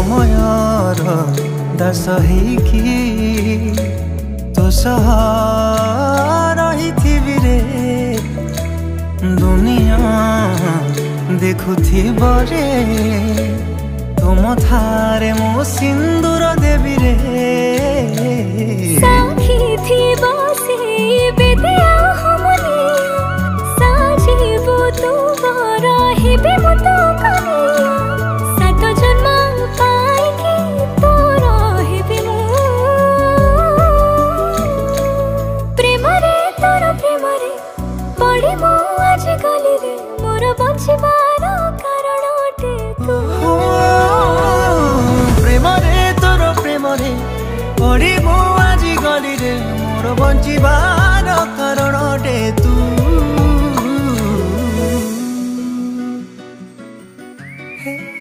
ସମୟର ଦାସ ହେଇକି ତୋ ସହ ରହିଥିବି ରେ। ଦୁନିଆ ଦେଖୁଥିବ ରେ ତୁମ ଥାରେ ମୁଁ ସିନ୍ଦୁର ଦେବି ରେ। ସାକ୍ଷୀ ଥିବ